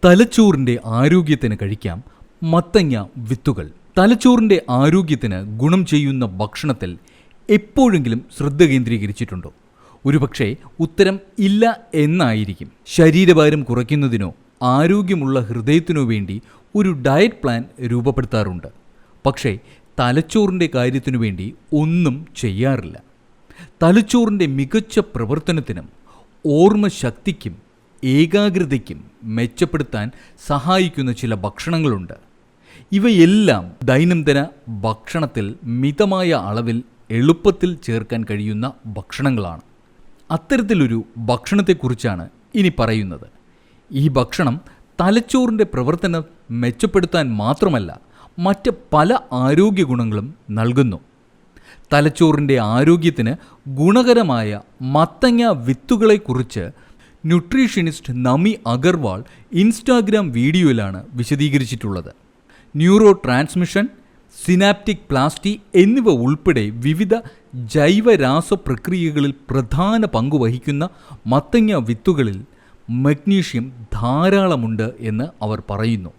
തലച്ചോറിൻ്റെ ആരോഗ്യത്തിന് കഴിക്കാം മത്തങ്ങ വിത്തുകൾ. തലച്ചോറിൻ്റെ ആരോഗ്യത്തിന് ഗുണം ചെയ്യുന്ന ഭക്ഷണത്തിൽ എപ്പോഴെങ്കിലും ശ്രദ്ധ കേന്ദ്രീകരിച്ചിട്ടുണ്ടോ? ഒരുപക്ഷെ ഉത്തരം ഇല്ല എന്നായിരിക്കും. ശരീരഭാരം കുറയ്ക്കുന്നതിനോ ആരോഗ്യമുള്ള ഹൃദയത്തിനോ വേണ്ടി ഒരു ഡയറ്റ് പ്ലാൻ രൂപപ്പെടുത്താറുണ്ട്. പക്ഷേ തലച്ചോറിൻ്റെ കാര്യത്തിനു വേണ്ടി ഒന്നും ചെയ്യാറില്ല. തലച്ചോറിൻ്റെ മികച്ച പ്രവർത്തനത്തിനും ഓർമ്മശക്തിക്കും ഏകാഗ്രതയ്ക്കും മെച്ചപ്പെടുത്താൻ സഹായിക്കുന്ന ചില ഭക്ഷണങ്ങളുണ്ട്. ഇവയെല്ലാം ദൈനംദിന ഭക്ഷണത്തിൽ മിതമായ അളവിൽ എളുപ്പത്തിൽ ചേർക്കാൻ കഴിയുന്ന ഭക്ഷണങ്ങളാണ്. അത്തരത്തിലൊരു ഭക്ഷണത്തെക്കുറിച്ചാണ് ഇനി പറയുന്നത്. ഈ ഭക്ഷണം തലച്ചോറിൻ്റെ പ്രവർത്തനം മെച്ചപ്പെടുത്താൻ മാത്രമല്ല, മറ്റ് പല ആരോഗ്യ ഗുണങ്ങളും നൽകുന്നു. തലച്ചോറിൻ്റെ ആരോഗ്യത്തിന് ഗുണകരമായ മത്തങ്ങ വിത്തുകളെക്കുറിച്ച് ന്യൂട്രീഷനിസ്റ്റ് നമി അഗർവാൾ ഇൻസ്റ്റാഗ്രാം വീഡിയോയിലാണ് വിശദീകരിച്ചിട്ടുള്ളത്. ന്യൂറോ ട്രാൻസ്മിഷൻ, സിനാപ്റ്റിക് പ്ലാസ്റ്റി എന്നിവ ഉൾപ്പെടെ വിവിധ ജൈവരാസ പ്രക്രിയകളിൽ പ്രധാന പങ്കുവഹിക്കുന്ന മത്തങ്ങ വിത്തുകളിൽ മഗ്നീഷ്യം ധാരാളമുണ്ട് എന്ന് അവർ പറയുന്നു.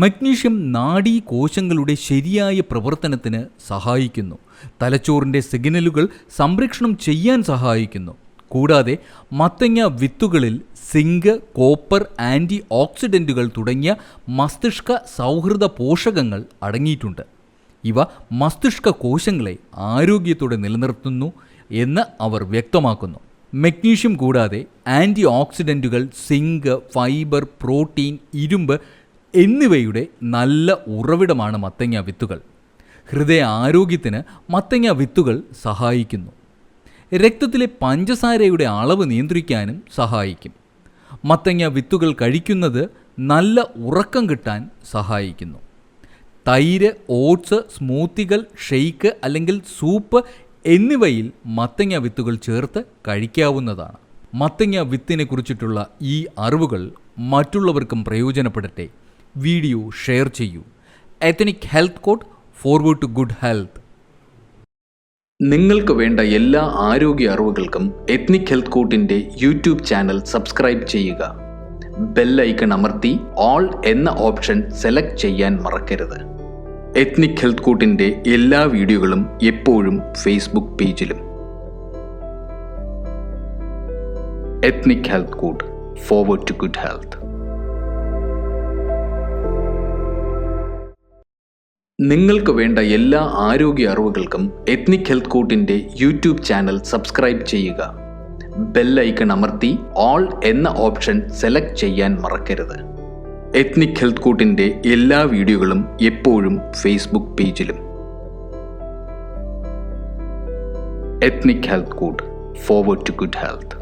മഗ്നീഷ്യം നാഡീകോശങ്ങളുടെ ശരിയായ പ്രവർത്തനത്തിന് സഹായിക്കുന്നു, തലച്ചോറിൻ്റെ സിഗ്നലുകൾ സംരക്ഷണം ചെയ്യാൻ സഹായിക്കുന്നു. കൂടാതെ മത്തങ്ങ വിത്തുകളിൽ സിങ്ക്, കോപ്പർ, ആൻറ്റി ഓക്സിഡൻറ്റുകൾ തുടങ്ങിയ മസ്തിഷ്ക സൗഹൃദ പോഷകങ്ങൾ അടങ്ങിയിട്ടുണ്ട്. ഇവ മസ്തിഷ്ക കോശങ്ങളെ ആരോഗ്യത്തോടെ നിലനിർത്തുന്നു എന്ന് അവർ വ്യക്തമാക്കുന്നു. മഗ്നീഷ്യം കൂടാതെ ആൻറ്റി ഓക്സിഡൻറ്റുകൾ, സിങ്ക്, ഫൈബർ, പ്രോട്ടീൻ, ഇരുമ്പ് എന്നിവയുടെ നല്ല ഉറവിടമാണ് മത്തങ്ങ വിത്തുകൾ. ഹൃദയ ആരോഗ്യത്തിന് മത്തങ്ങ വിത്തുകൾ സഹായിക്കുന്നു. രക്തത്തിലെ പഞ്ചസാരയുടെ അളവ് നിയന്ത്രിക്കാനും സഹായിക്കും. മത്തങ്ങ വിത്തുകൾ കഴിക്കുന്നത് നല്ല ഉറക്കം കിട്ടാൻ സഹായിക്കുന്നു. തൈര്, ഓട്സ്, സ്മൂത്തികൾ, ഷെയ്ക്ക് അല്ലെങ്കിൽ സൂപ്പ് എന്നിവയിൽ മത്തങ്ങ വിത്തുകൾ ചേർത്ത് കഴിക്കാവുന്നതാണ്. മത്തങ്ങ വിത്തിനെ കുറിച്ചിട്ടുള്ള ഈ അറിവുകൾ മറ്റുള്ളവർക്കും പ്രയോജനപ്പെടട്ടെ. വീഡിയോ ഷെയർ ചെയ്യൂ. Ethnic health code, forward to good health. നിങ്ങൾക്ക് വേണ്ട എല്ലാ ആരോഗ്യ അറിവുകൾക്കും എത്നിക് ഹെൽത്ത് കോഡിൻ്റെ യൂട്യൂബ് ചാനൽ സബ്സ്ക്രൈബ് ചെയ്യുക. ബെൽ ഐക്കൺ അമർത്തി ഓൾ എന്ന ഓപ്ഷൻ സെലക്ട് ചെയ്യാൻ മറക്കരുത്. എത്നിക് ഹെൽത്ത് കോഡിൻ്റെ എല്ലാ വീഡിയോകളും എപ്പോഴും ഫേസ്ബുക്ക് പേജിലും. Ethnic health code, forward to good health. നിങ്ങൾക്ക് വേണ്ട എല്ലാ ആരോഗ്യ അറിവുകൾക്കും എത്നിക് ഹെൽത്ത് കോഡിൻ്റെ യൂട്യൂബ് ചാനൽ സബ്സ്ക്രൈബ് ചെയ്യുക. ബെൽ ഐക്കൺ അമർത്തി ഓൾ എന്ന ഓപ്ഷൻ സെലക്ട് ചെയ്യാൻ മറക്കരുത്. എത്നിക് ഹെൽത്ത് കോഡിൻ്റെ എല്ലാ വീഡിയോകളും എപ്പോഴും ഫേസ്ബുക്ക് പേജിലും. Ethnic health code, forward to good health.